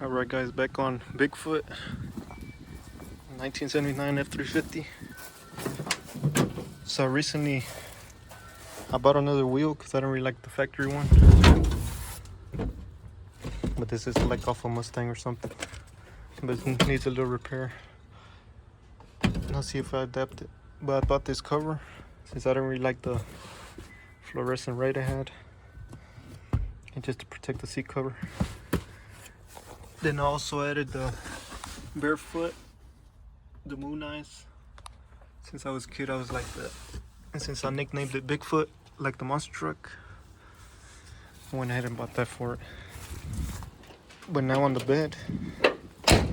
Alright guys, back on Bigfoot 1979 F350. So recently I bought another wheel because I don't really like the factory one, but this is like off a Mustang or something, but it needs a little repair. I'll see if I adapt it. But I bought this cover since I don't really like the fluorescent red I had, and just to protect the seat cover. Then I also added the Barefoot, the Moon Eyes. Since I was a kid, I was like that. And since I nicknamed it Bigfoot, like the monster truck, I went ahead and bought that for it. But now on the bed, I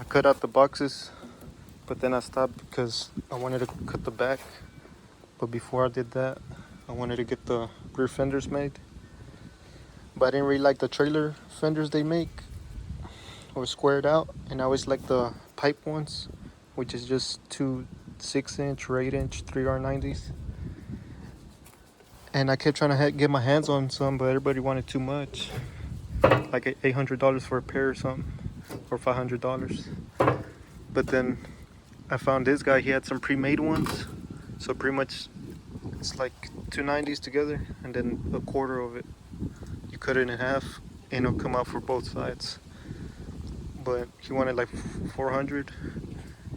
cut out the boxes, but then I stopped because I wanted to cut the back. But before I did that, I wanted to get the rear fenders made. But I didn't really like the trailer fenders they make, or squared out, and I always like the pipe ones, which is just two 6-inch or 8-inch 3R90s. And I kept trying to get my hands on some, but everybody wanted too much, like $800 for a pair or something, or $500. But then I found this guy, he had some pre-made ones, so pretty much it's like two 90s together and then a quarter of it. You cut it in half and it'll come out for both sides. But he wanted like 400,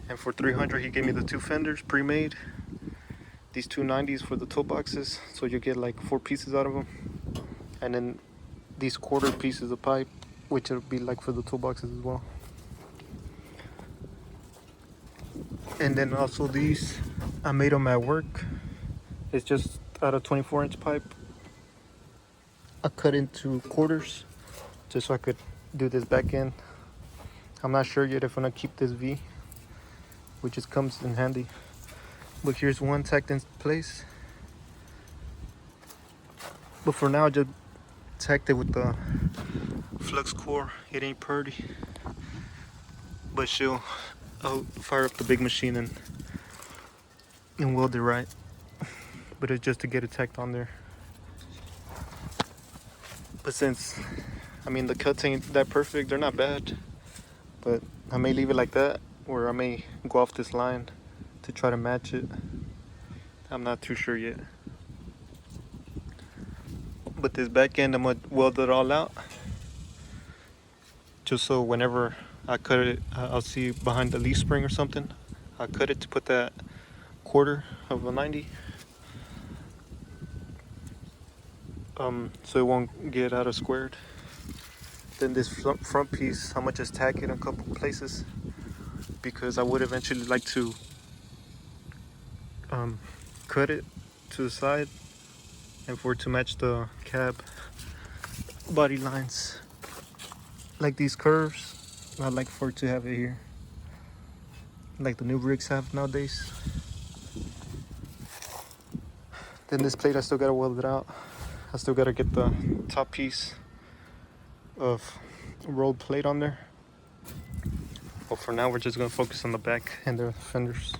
and for 300 he gave me the two fenders pre-made, these two 90s for the toe boxes, so you get like 4 pieces out of them, and then these quarter pieces of pipe, which will be like for the toe boxes as well. And then also these, I made them at work. It's just out of 24-inch pipe. I cut into quarters just so I could do this back end. I'm not sure yet if I'm gonna keep this V, which just comes in handy. But here's one tacked in place. But for now, I just tacked it with the flux core. It ain't pretty, but I'll fire up the big machine and weld it right. But it's just to get it tacked on there. But since, I mean, the cuts ain't that perfect, they're not bad, but I may leave it like that, or I may go off this line to try to match it. I'm not too sure yet. But this back end, I'm gonna weld it all out, just so whenever I cut it, I'll see behind the leaf spring or something, I cut it to put that quarter of a 90. So it won't get out of squared. Then this front piece, I'm gonna just tack it in a couple places, because I would eventually like to cut it to the side and for it to match the cab body lines, like these curves. I'd like for it to have it here, like the new rigs have nowadays. Then this plate, I still gotta weld it out. I still gotta get the top piece of rolled plate on there. But for now, we're just gonna focus on the back and the fenders.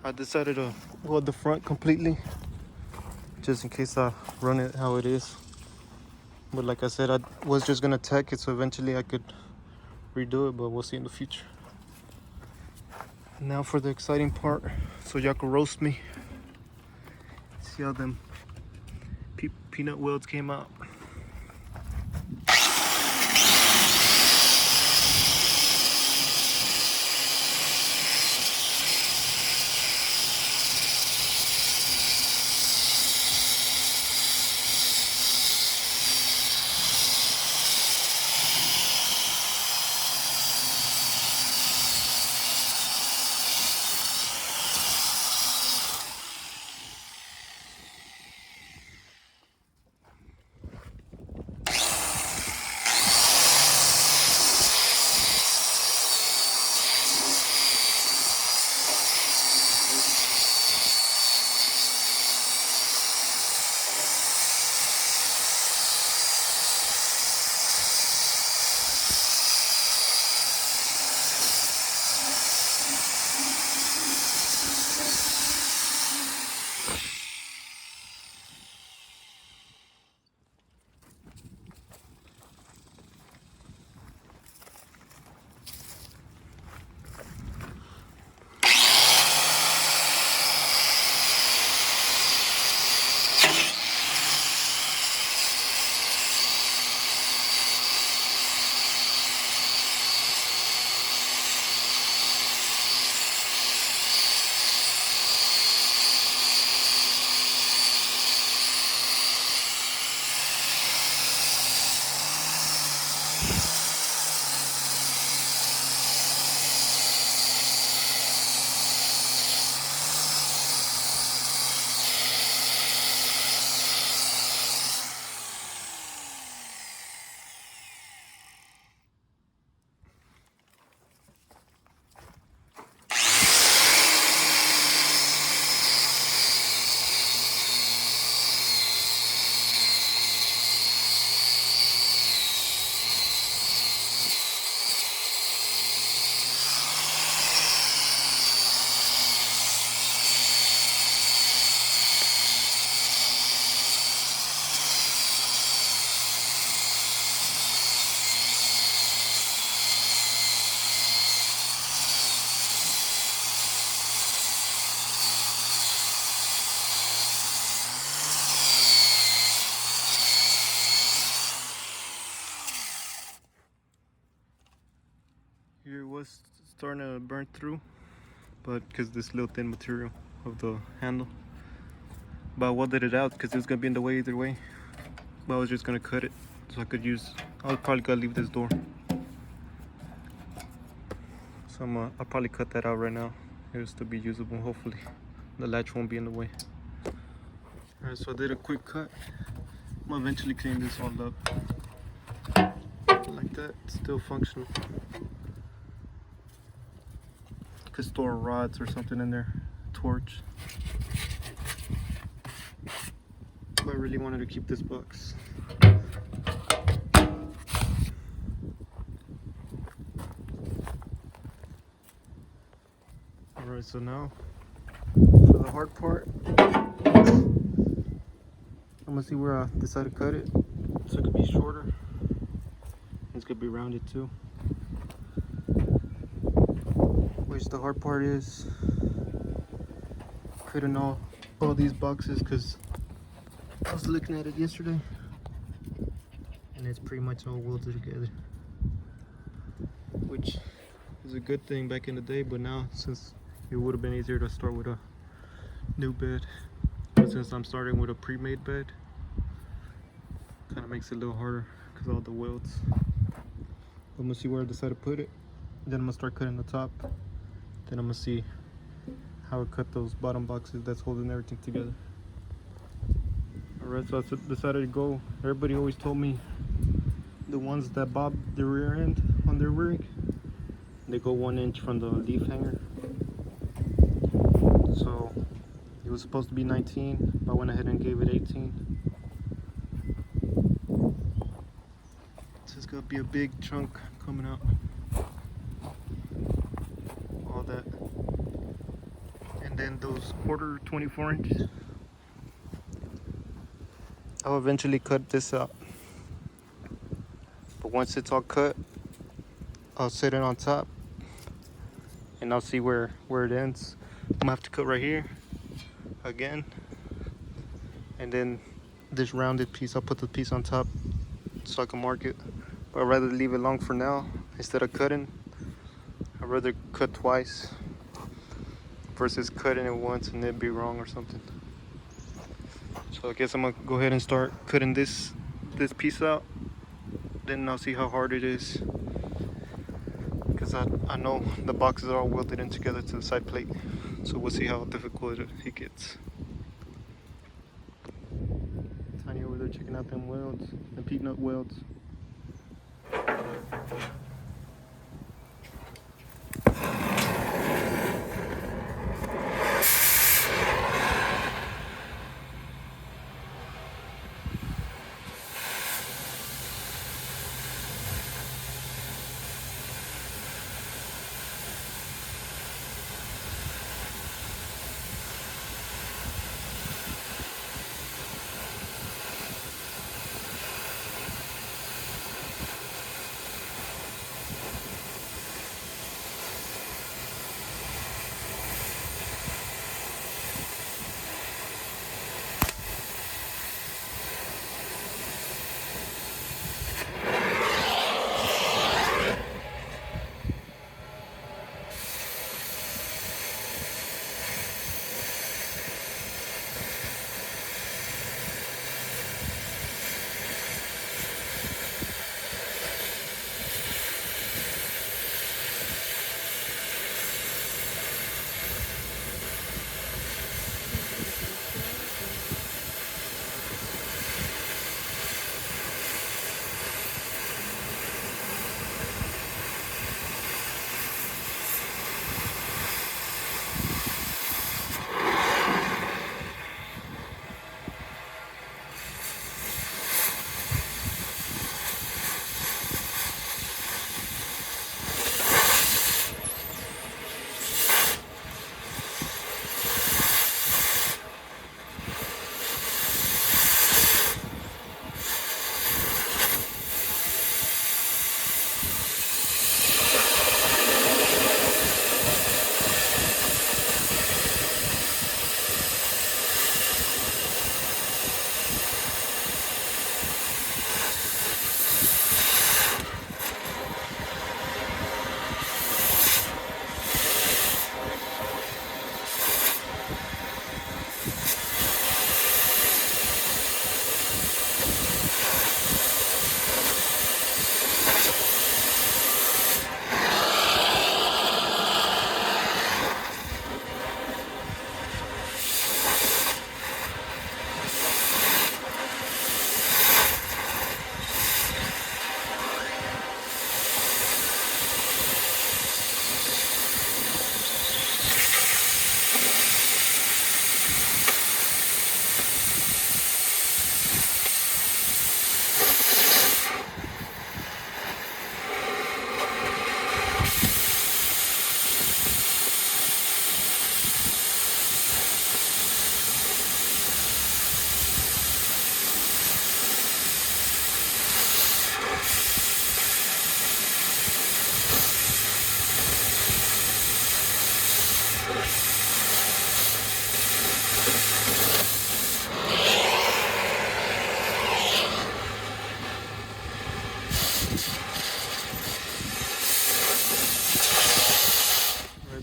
I decided to weld the front completely, just in case I run it how it is. But like I said, I was just gonna tack it so eventually I could redo it, but we'll see in the future. Now for the exciting part, so y'all can roast me. See how them peanut welds came out. Here it was starting to burn through, but because this little thin material of the handle. But I welded it out because it was gonna be in the way either way. But I was just gonna cut it so I could use. I was probably gonna leave this door, so I'll probably cut that out right now. It'll still be usable. Hopefully, the latch won't be in the way. All right, so I did a quick cut. I'm gonna eventually clean this all up like that. It's still functional. Could store rods or something in there, torch. But I really wanted to keep this box. Alright, so now for the hard part, I'm gonna see where I decide to cut it. So it could be shorter. It's gonna be rounded too. Which the hard part is cutting all these boxes, because I was looking at it yesterday and it's pretty much all welded together, which is a good thing back in the day. But now, since it would have been easier to start with a new bed, but since I'm starting with a pre-made bed, kind of makes it a little harder because all the welds. I'm gonna see where I decide to put it, then I'm gonna start cutting the top. Then I'm gonna see how I cut those bottom boxes that's holding everything together. Alright, so I decided to go. Everybody always told me the ones that bob the rear end on their rig, they go 1 inch from the leaf hanger. So it was supposed to be 19, but I went ahead and gave it 18. So it's gonna be a big chunk coming out. All that. And And then those quarter 24 inches, I'll eventually cut this out. But once it's all cut, I'll set it on top and I'll see where it ends. I'm gonna have to cut right here again, and then this rounded piece, I'll put the piece on top so I can mark it. But I'd rather leave it long for now instead of cutting. I'd rather cut twice versus cutting it once and it'd be wrong or something. So I guess I'm gonna go ahead and start cutting this piece out. Then I'll see how hard it is, because I know the boxes are all welded in together to the side plate. So we'll see how difficult it gets. Tiny over there checking out them welds, the peanut welds.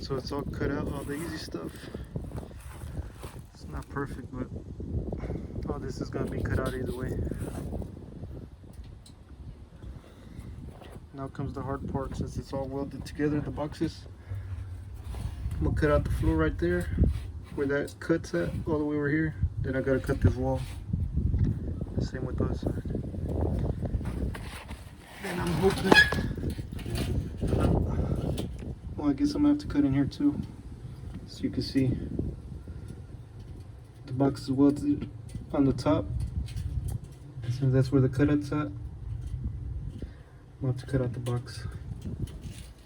So it's all cut out, all the easy stuff. It's not perfect, but all this is gonna be cut out either way. Now comes the hard part, since it's all welded together, the boxes. I'm gonna cut out the floor right there, where that cuts at, all the way over here. Then I gotta cut this wall. The same with the other side. And I'm hoping, well, I guess I'm gonna have to cut in here too, so you can see the box is welded on the top. So that's where the cutouts at. I'll have to cut out the box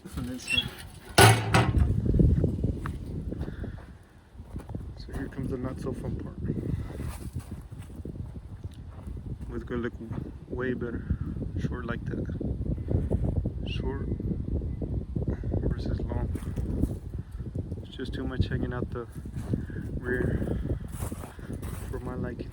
from this side. comes the not so fun part. It's gonna look way better. Short like that. Short versus long. It's just too much hanging out the rear for my liking.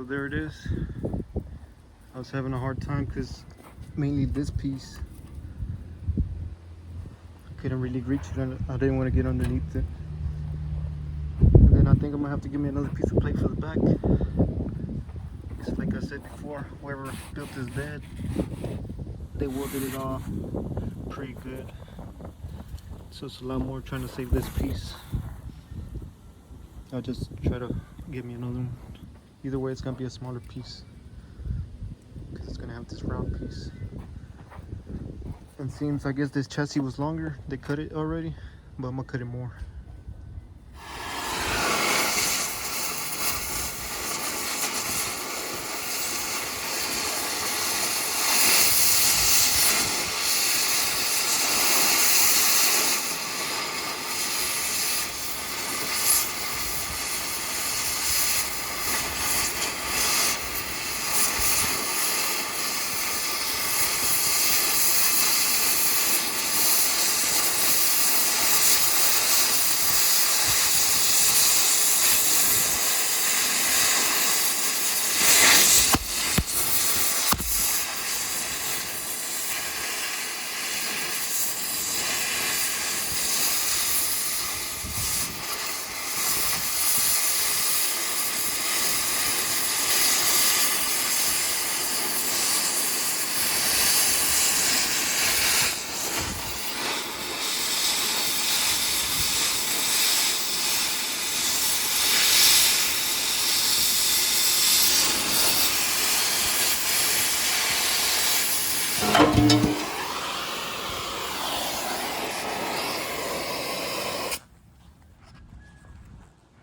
so there it is. I was having a hard time because mainly this piece, I couldn't really reach it, and I didn't want to get underneath it. And then I think I'm gonna have to give me another piece of plate for the back. It's like I said before, whoever built this bed, they welded it off pretty good. So it's a lot more trying to save this piece. I'll just try to get me another one. Either way, it's gonna be a smaller piece because it's gonna have this round piece. And seems, I guess this chassis was longer. They cut it already, but I'm gonna cut it more.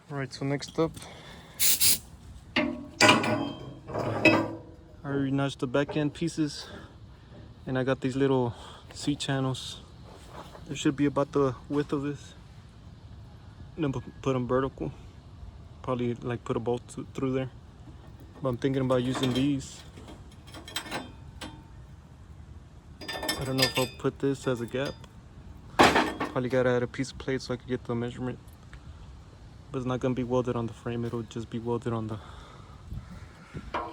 Alright, so next up, I already notched the back end pieces, and I got these little C-channels. They should be about the width of this. And then put them vertical. Probably like put a bolt through there. But I'm thinking about using these. I don't know if I'll put this as a gap. Probably gotta add a piece of plate so I can get the measurement. But it's not gonna be welded on the frame, it'll just be welded on the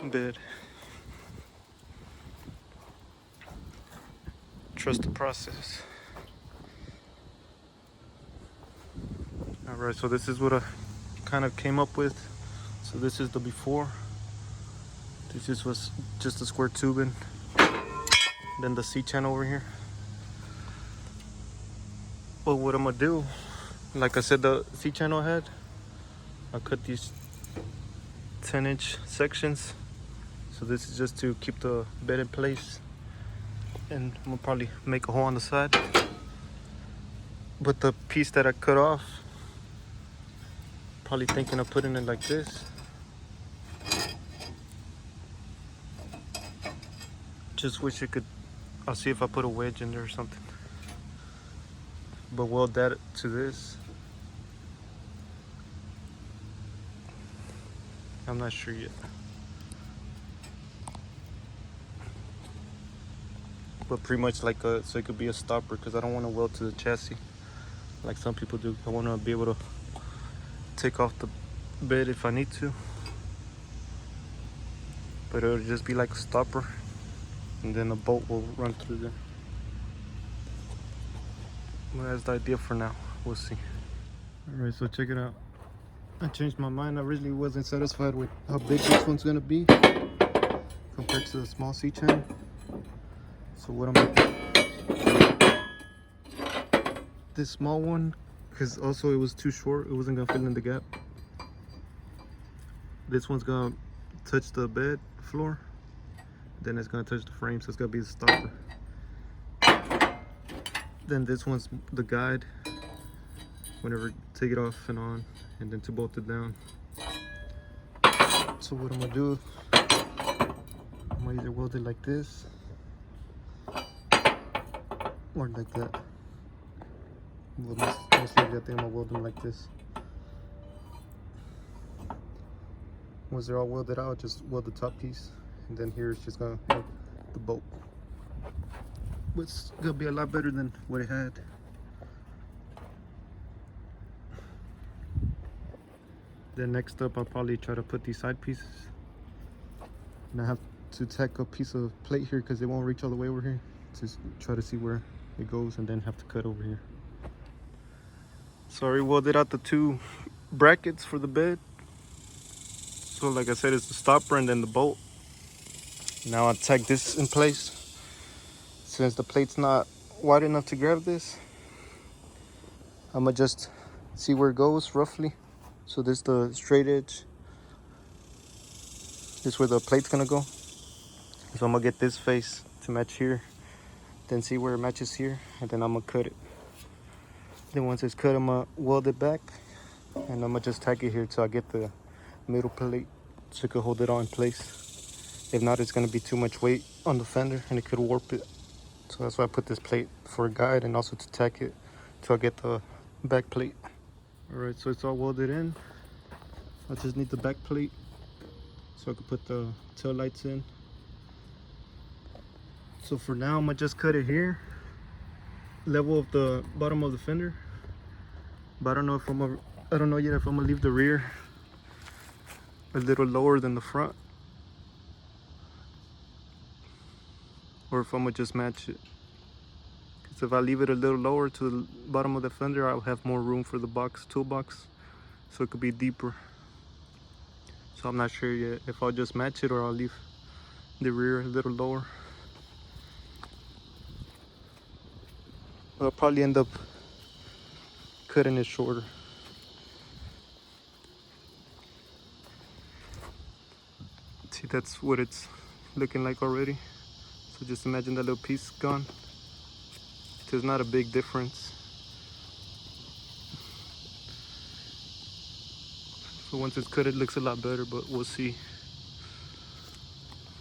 bed. Trust the process. Alright, so this is what I kind of came up with. So this is the before. This was just a square tubing. Then the C-channel over here. But what I'm gonna do, like I said, the C-channel I had, I cut these 10-inch sections. So this is just to keep the bed in place. And I'm gonna probably make a hole on the side. But the piece that I cut off, probably thinking of putting it like this. Just wish it could, I'll see if I put a wedge in there or something. But weld that to this. I'm not sure yet. But pretty much like so it could be a stopper, because I don't want to weld to the chassis like some people do. I want to be able to take off the bed if I need to. But it'll just be like a stopper, and then a bolt will run through there. Well, that's the idea for now. We'll see. Alright, so check it out. I changed my mind. I originally wasn't satisfied with how big this one's gonna be compared to the small C-channel. So what I'm gonna do, this small one, because also it was too short, it wasn't gonna fit in the gap. This one's gonna touch the bed floor, then it's gonna touch the frame, so it's gonna be the stopper. Then this one's the guide, whenever take it off and on, and then to bolt it down. So what I'm gonna do, I'm gonna either weld it like this or like that. Well, most likely I think I'm gonna weld them like this. Once they're all welded out, just weld the top piece, and then here it's just gonna have the bolt. But it's gonna be a lot better than what it had. Then next up, I'll probably try to put these side pieces. And I have to tack a piece of plate here because it won't reach all the way over here. Just try to see where it goes and then have to cut over here. So I welded out the 2 brackets for the bed. So like I said, it's the stopper and then the bolt. Now I tack this in place. Since the plate's not wide enough to grab this, I'm gonna just see where it goes roughly. So this is the straight edge. This is where the plate's gonna go. So I'm gonna get this face to match here, then see where it matches here, and then I'm gonna cut it. Then once it's cut, I'm gonna weld it back, and I'm gonna just tack it here till I get the middle plate so it could hold it all in place. If not, it's gonna be too much weight on the fender and it could warp it. So that's why I put this plate for a guide and also to tack it till I get the back plate. All right, so it's all welded in. I just need the back plate so I can put the tail lights in. So for now, I'm gonna just cut it here, level of the bottom of the fender. But I don't know yet if I'm gonna leave the rear a little lower than the front, or if I'm gonna just match it. Because if I leave it a little lower to the bottom of the fender, I'll have more room for the toolbox, so it could be deeper. So I'm not sure yet if I'll just match it or I'll leave the rear a little lower. I'll probably end up cutting it shorter. See, that's what it's looking like already. So just imagine that little piece gone. There's not a big difference. So once it's cut, it looks a lot better, but we'll see.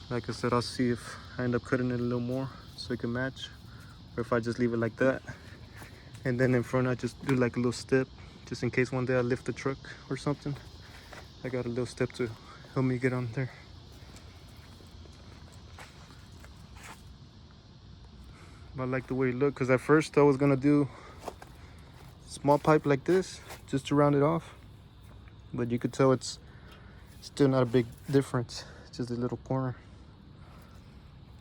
Like I said, I'll see if I end up cutting it a little more so it can match, or if I just leave it like that. And then in front, I just do like a little step, just in case one day I lift the truck or something. I got a little step to help me get on there. I like the way it looked, because at first I was gonna do small pipe like this just to round it off, but you could tell it's still not a big difference, it's just a little corner.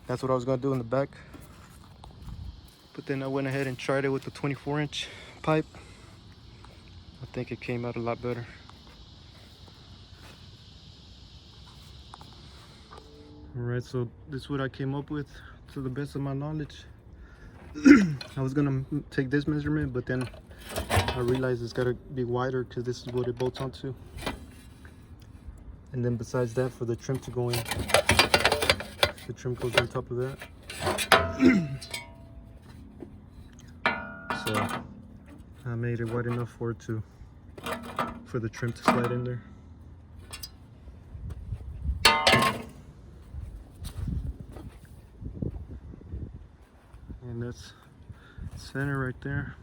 That's what I was gonna do in the back, but then I went ahead and tried it with the 24-inch pipe. I think it came out a lot better. All right, so this is what I came up with to the best of my knowledge. I was gonna take this measurement, but then I realized it's gotta be wider because this is what it bolts onto. And then besides that, for the trim to go in, the trim goes on top of that. So I made it wide enough for the trim to slide in there. And that's center right there.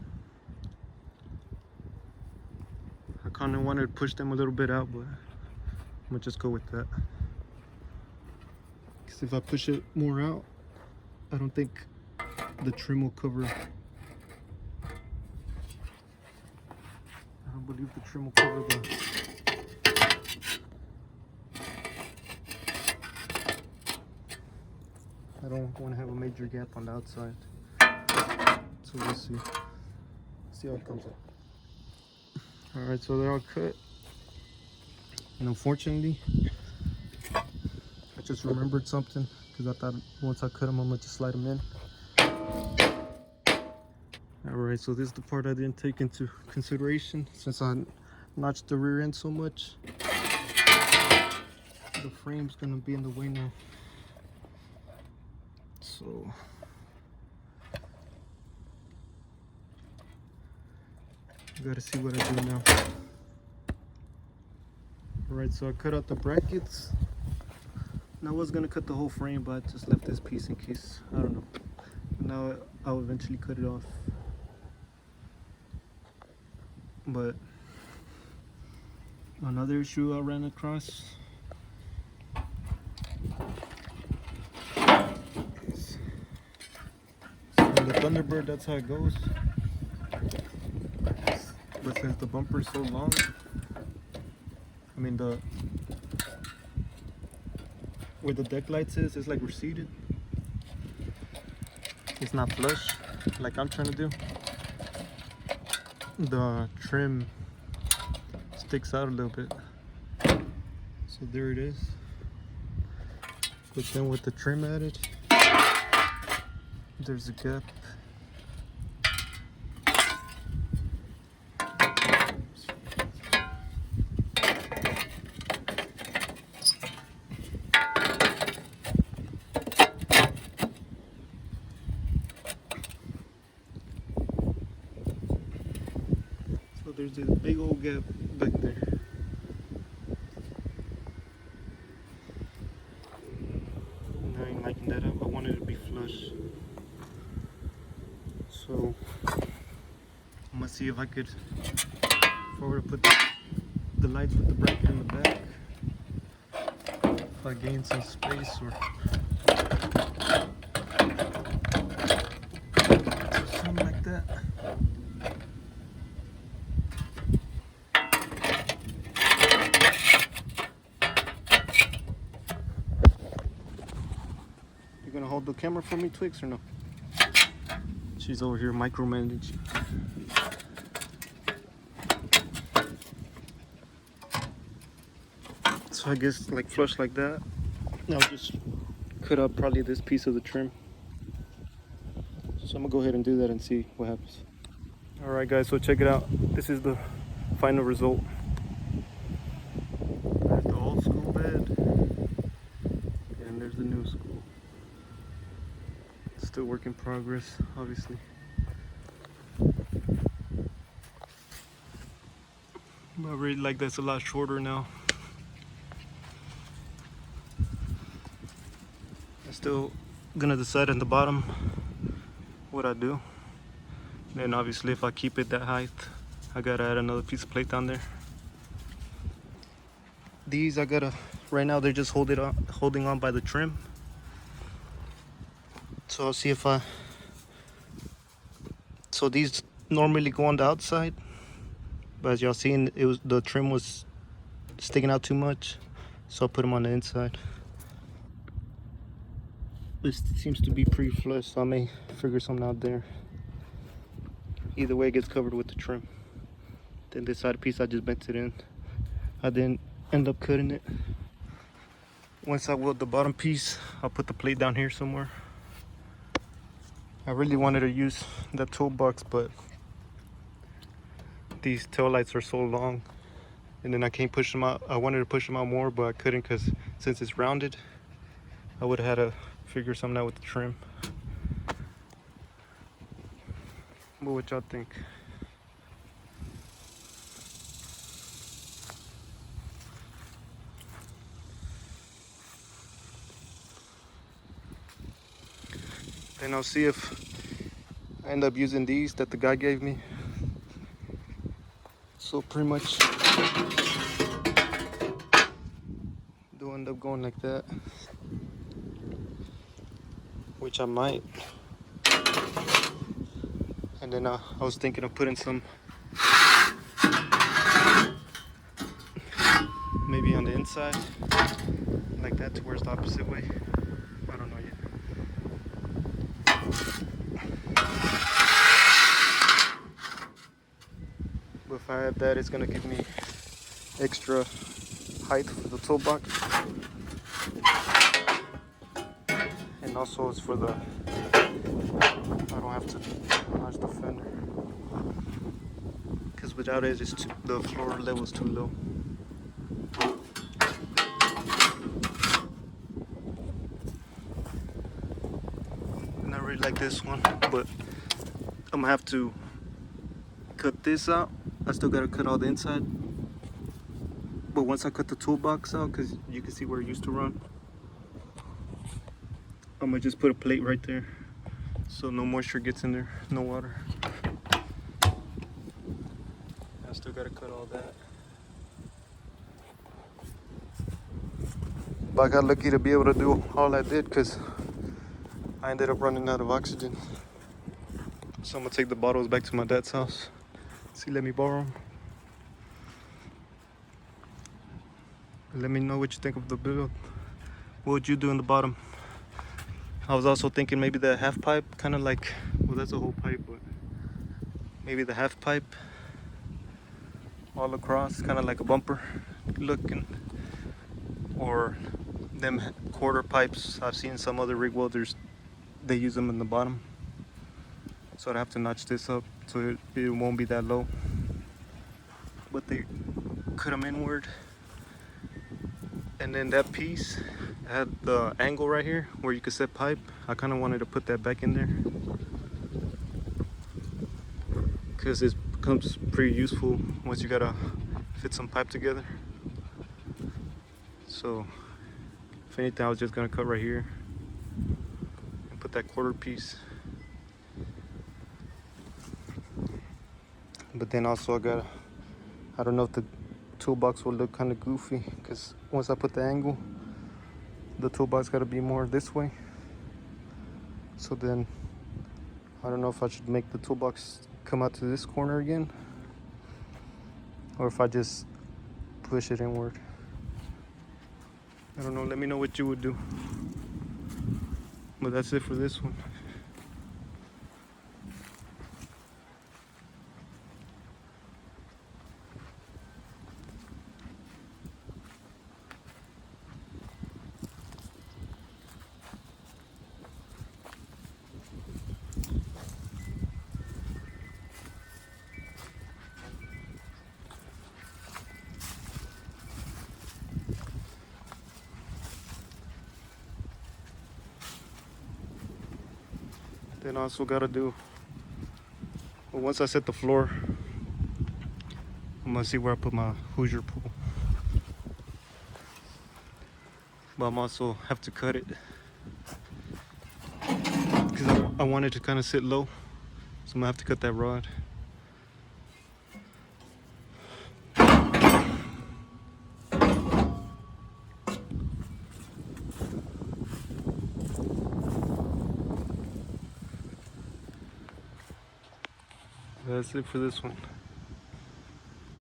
I kind of wanted to push them a little bit out, but I'm gonna just go with that. Because if I push it more out, I don't think the trim will cover. I don't believe the trim will cover the. I don't want to have a major gap on the outside. So we'll see. See how it comes out. Alright, so they're all cut. And unfortunately, I just remembered something, because I thought once I cut them, I'm going to just slide them in. Alright, so this is the part I didn't take into consideration, since I notched the rear end so much. The frame's going to be in the way now. So I gotta see what I do now. Alright, so I cut out the brackets. And I was gonna cut the whole frame, but I just left this piece in case, I don't know. Now I'll eventually cut it off. But another issue I ran across, the Thunderbird, that's how it goes. But since the bumper is so long, I mean where the deck lights is, it's like receded. It's not flush like I'm trying to do. The trim sticks out a little bit. So there it is. But then with the trim added, there's a gap. So there's this big old gap back there. And I ain't liking that up. I wanted it to be flush. So I'm gonna see if I could, if I were to put the lights with the bracket in the back, if I gain some space or something like that. You gonna hold the camera for me, Twix, or no? She's over here micromanaging. So I guess like flush like that. I'll just cut out probably this piece of the trim. So I'm gonna go ahead and do that and see what happens. All right, guys, so check it out. This is the final result. There's the old school bed, and there's the new school. Still work in progress, obviously. But I really like that's a lot shorter now. I'm still gonna decide on the bottom what I do. And obviously if I keep it that height, I gotta add another piece of plate down there. These I gotta, right now they're just holding on by the trim. So I'll see if so these normally go on the outside, but as y'all seen, the trim was sticking out too much, so I put them on the inside. This seems to be pretty flush, so I may figure something out there. Either way, it gets covered with the trim. Then this side piece, I just bent it in. I didn't end up cutting it. Once I weld the bottom piece, I'll put the plate down here somewhere. I really wanted to use that toolbox, but these tail lights are so long, and then I can't push them out. I wanted to push them out more, but I couldn't because since it's rounded, I would have had to figure something out with the trim. But what y'all think? Then I'll see if I end up using these that the guy gave me. So pretty much do end up going like that, which I might. And then I was thinking of putting some maybe on the inside like that to where it's the opposite way. I don't know yet. But if I have that, it's gonna give me extra height for the toolbox, and also it's for the, I don't have to notch the fender, because without it, the floor level is too low. And I really like this one, but I'm gonna have to cut this out. I still gotta cut all the inside, but once I cut the toolbox out, because you can see where it used to run, I'm gonna just put a plate right there so no moisture gets in there, no water. I still gotta cut all that. But I got lucky to be able to do all I did because I ended up running out of oxygen. So I'm gonna take the bottles back to my dad's house. See, let me borrow them. Let me know what you think of the build. What would you do in the bottom? I was also thinking maybe the half pipe, kind of like, well, that's a whole pipe, but maybe the half pipe all across, kind of like a bumper looking, or them quarter pipes. I've seen some other rig welders, they use them in the bottom, so I'd have to notch this up so it won't be that low, but they cut them inward. And then that piece had the angle right here where you could set pipe. I kind of wanted to put that back in there because it becomes pretty useful once you gotta fit some pipe together. So if anything, I was just gonna cut right here and put that quarter piece. But then also I don't know if the toolbox will look kind of goofy, because once I put the angle, the toolbox got to be more this way. So then I don't know if I should make the toolbox come out to this corner again, or if I just push it inward. I don't know, let me know what you would do. But that's it for this one. Then I also gotta do, well, once I set the floor, I'm gonna see where I put my Hoosier pool. But I'm also have to cut it because I want it to kind of sit low, so I'm gonna have to cut that rod. That's it for this one.